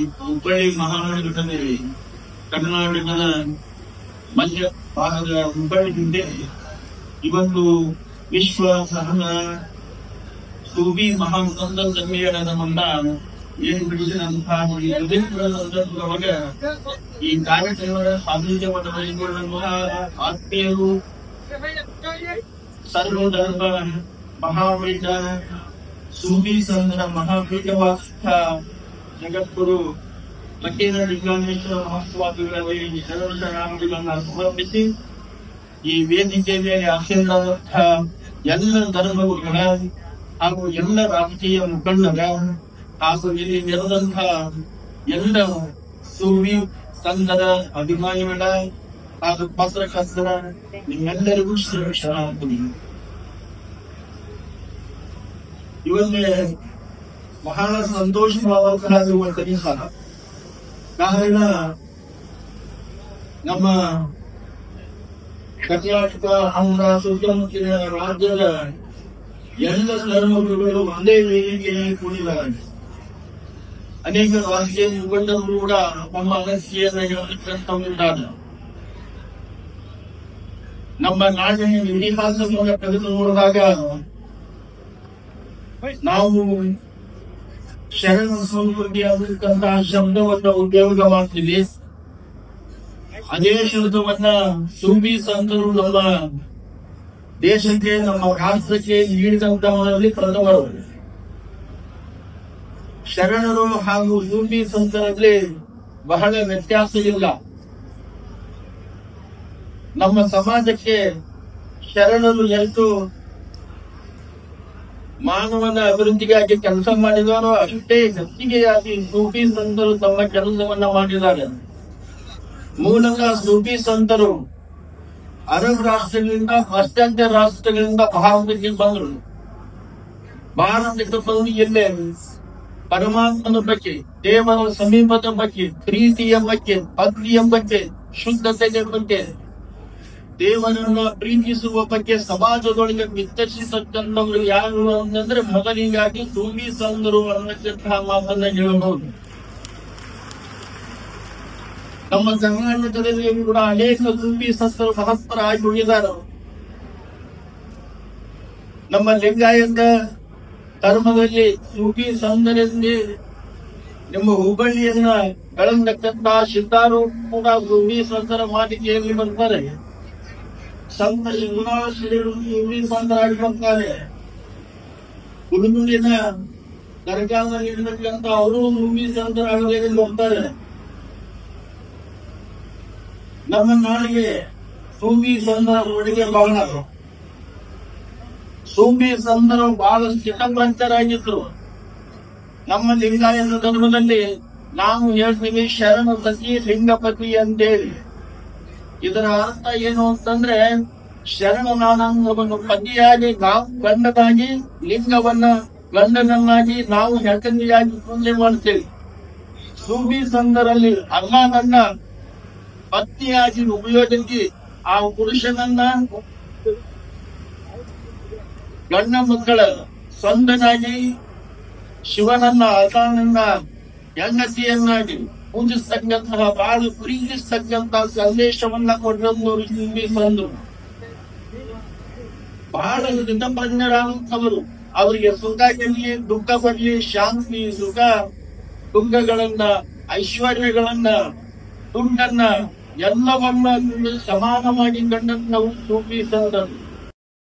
ಹುಬ್ಬಳ್ಳಿ ಮಹಾನಗರದಲ್ಲಿ ಕರ್ನಾಟಕದ ಮಧ್ಯ ಭಾಗದ ಹುಬ್ಬಳ್ಳಿ ಜಿಲ್ಲೆ ಇವತ್ತು ವಿಶ್ವ ಸಹನ ಸೂಫಿ ಮಹಾಸಂತ ಸಮ್ಮೇಳನವನ್ನ ಏರ್ಪಡಿಸಿದಂತಹ ಸಂದರ್ಭದೊಳಗ ಈ ಕಾರ್ಯಕ್ರಮದ ಸಾನ್ನಿಧ್ಯವನ್ನು ವಹಿಸಿಕೊಳ್ಳುವ ಆತ್ಮೀಯರು ಸರ್ವಧರ್ಮ ಮಹಾವೇದ ಸೂಫಿ ಸಂಘದ ಮಹಾಪೀಠವಾಸ್ಥ ಜಗದ್ಗುರು ಮಕ್ಕೇನ ಲಿಂಗಾನೇಶ್ವರ ಮಹತ್ವಾದಿಗಳಲ್ಲಿ ಸರ್ವನಾಮಗಳನ್ನು ಸಮರ್ಪಿಸಿ ಈ ವೇದಿಕೆ ಮೇಲೆ ಆಶೀರ್ವಾದಂತಹ ಎಲ್ಲ ಧರ್ಮಗಳ ಹಾಗೂ ಎಲ್ಲ ರಾಜಕೀಯ ಮುಖಂಡರ ಹಾಗೂ ಇಲ್ಲಿ ನೆರೆದಂತಹ ಎಲ್ಲ ಸೂಫಿ ಸಂಘದ ಅಭಿಮಾನಿಗಳ ಹಾಗೂ ಪತ್ರಕರ್ತರ ನಿಮ್ಮೆಲ್ಲರಿಗೂ ಶರಣಾರ್ಥಿ. ಇವತ್ತೇ ಬಹಳ ಸಂತೋಷವಾಗುವಂತ ದಿವಸ. ಕಾರಣ ನಮ್ಮ ಕರ್ನಾಟಕ ಆಂಧ್ರ ಸುತ್ತಮುತ್ತಲಿನ ರಾಜ್ಯದ ಎಲ್ಲ ಧರ್ಮಗಳು ಒಂದೇ ವೇದಿಕೆಯಲ್ಲಿ ಕೂಡಿದ್ದಾರೆ. ಅನೇಕ ರಾಜಕೀಯ ಮುಖಂಡರು ಕೂಡ ನಮ್ಮ ಅಗತ್ಯವನ್ನು ಹೇಳಲಿದ್ದಾರೆ. ನಮ್ಮ ನಾಡಿನ ಇತಿಹಾಸವನ್ನು ತೆಗೆದು ನೋಡಿದಾಗ ನಾವು ಶರಣ ಸಂಸ್ಕೃತಿಯಾದಂತಹ ಶಬ್ದವನ್ನು ಉಪಯೋಗ ಮಾಡ್ತೀವಿ. ಅದೇ ಶಬ್ದವನ್ನ ಸೂಫಿ ಸಂತರು ನಮ್ಮ ದೇಶಕ್ಕೆ ನಮ್ಮ ರಾಷ್ಟ್ರಕ್ಕೆ ನೀಡಿದಂತಹವರಲ್ಲಿ ಪ್ರಥಮರು. ಶರಣರು ಹಾಗೂ ಸೂಫಿ ಸಂತರಲ್ಲಿ ಬಹಳ ವ್ಯತ್ಯಾಸವಿಲ್ಲ. ನಮ್ಮ ಸಮಾಜಕ್ಕೆ ಶರಣರು ಎಷ್ಟು ಮಾನವನ ಅಭಿವೃದ್ಧಿಗಾಗಿ ಕೆಲಸ ಮಾಡಿದಾರೋ ಅಷ್ಟೇ ಹೆಚ್ಚಿಗೆಯಾಗಿ ಸೂಫಿ ಸಂತರು ತಮ್ಮ ಕೆಲಸವನ್ನ ಮಾಡಿದ್ದಾರೆ. ಮೂಲಕ ಸೂಫಿ ಸಂತರು ಅರಬ್ ರಾಷ್ಟ್ರಗಳಿಂದ ಪಾಶ್ಚಾತ್ಯ ರಾಷ್ಟ್ರಗಳಿಂದ ಭಾರತಕ್ಕೆ ಬಂದರು. ಭಾರತಕ್ಕೆ ಬಂದು ಎಲ್ಲೇ ಪರಮಾತ್ಮನ ಬಗ್ಗೆ, ದೇವರ ಸಮೀಪದ ಬಗ್ಗೆ, ಪ್ರೀತಿಯ ಬಗ್ಗೆ, ಭಕ್ತಿಯ ಬಗ್ಗೆ, ಶುದ್ಧತೆಯ ಬಗ್ಗೆ, ದೇವರನ್ನ ಪ್ರೀತಿಸುವ ಬಗ್ಗೆ ಸಮಾಜದೊಳಗೆ ವಿಸ್ತರಿಸತಕ್ಕಂಥವ್ರು ಯಾರು ಅಂತಂದ್ರೆ ಮೊದಲಿಗಾಗಿ ಸೂಫಿ ಸಂತರು ಅನ್ನತಕ್ಕಂತಹ ಮಾತನ್ನ ಹೇಳಬಹುದು. ನಮ್ಮ ಕರ್ನಾಟಕದಲ್ಲಿ ಕೂಡ ಅನೇಕ ಸೂಫಿ ಸಂತರು ಪರಸ್ಪರ ಆಗಿ ಉಳಿದಾರ. ನಮ್ಮ ಲಿಂಗಾಯತ ಧರ್ಮದಲ್ಲಿ ಸೂಫಿ ಸಂತರಲ್ಲಿ ನಿಮ್ಮ ಹುಬ್ಬಳ್ಳಿಯನ್ನ ಬೆಳೆದಕ್ಕಂತಹ ಸಿದ್ಧಾರು ಕೂಡ ಸೂಫಿ ಸಂತರ ಮಾಲಿಕೆಯಲ್ಲಿ ಬರ್ತಾರೆ. ಸಂತ ಸೂಫಿ ಸಂತರಾಗಿ ಬರ್ತಾರೆ. ಕುರುಮುಂಡಿನ ದರ್ಗಾದಲ್ಲಿ ಇರತಕ್ಕಂಥ ಅವರು ಸೂಫಿ ಸಂತರಾಗಿ ಬರ್ತಾರೆ. ನಮ್ಮ ನಾಡಿಗೆ ಸೂಫಿ ಸಂತರ ಒಳಗೆ ಬಹಳ ಸೂಫಿ ಸಂತರು ಬಹಳ ಚಿತ್ತಪ್ರಂತರಾಗಿದ್ರು. ನಮ್ಮ ಲಿಂಗಾಯತ ಧರ್ಮದಲ್ಲಿ ನಾವು ಹೇಳ್ತೀವಿ ಶರಣ ಸತಿ ಲಿಂಗಪತಿ ಅಂತೇಳಿ. ಇದರ ಅರ್ಥ ಏನು ಅಂತಂದ್ರೆ ಶರಣನಾದವನು ಪತಿಯಾಗಿ ನಾವು ಗಂಡನಾಗಿ, ಲಿಂಗವನ್ನ ಗಂಡನನ್ನಾಗಿ ನಾವು ಹೆಂಡತಿಯಾಗಿ ಪೂಜೆ ಮಾಡ್ತೇವೆ. ಸೂಫಿ ಸಂತರಲ್ಲಿ ಅಲ್ಲಾಹನನ್ನ ಪತ್ನಿಯಾಗಿ ಉಪಯೋಗಿಸಿ ಆ ಪುರುಷನನ್ನ ಗಂಡ ಮಕ್ಕಳ ಸ್ವಂತನಾಗಿ, ಶಿವನನ್ನ ಅಲ್ಲಾಹನನ್ನ ಹೆಂಡತಿಯನ್ನಾಗಿ ಪೂಜಿಸ್ತಕ್ಕಂತಹ ಬಹಳ ಪ್ರೀತಿಸ್ತಕ್ಕಂತಹ ಸಂದೇಶವನ್ನ ಕೊಟ್ಟವರು ಸೂಫಿ ಸಂತರು. ಬಹಳ ಚಿತ್ತಪ್ರಜ್ಞರಾದಂಥವರು. ಅವರಿಗೆ ಸುಖ ಇರಲಿ, ದುಃಖ ಬರಲಿ, ಶಾಂತಿ, ಸುಖ ದುಃಖಗಳನ್ನ, ಐಶ್ವರ್ಯಗಳನ್ನ, ದುಡ್ಡನ್ನ ಎಲ್ಲವನ್ನ ಸಮಾನವಾಗಿ ಕಂಡಂತವರು ಸೂಫಿ ಸಂತರು.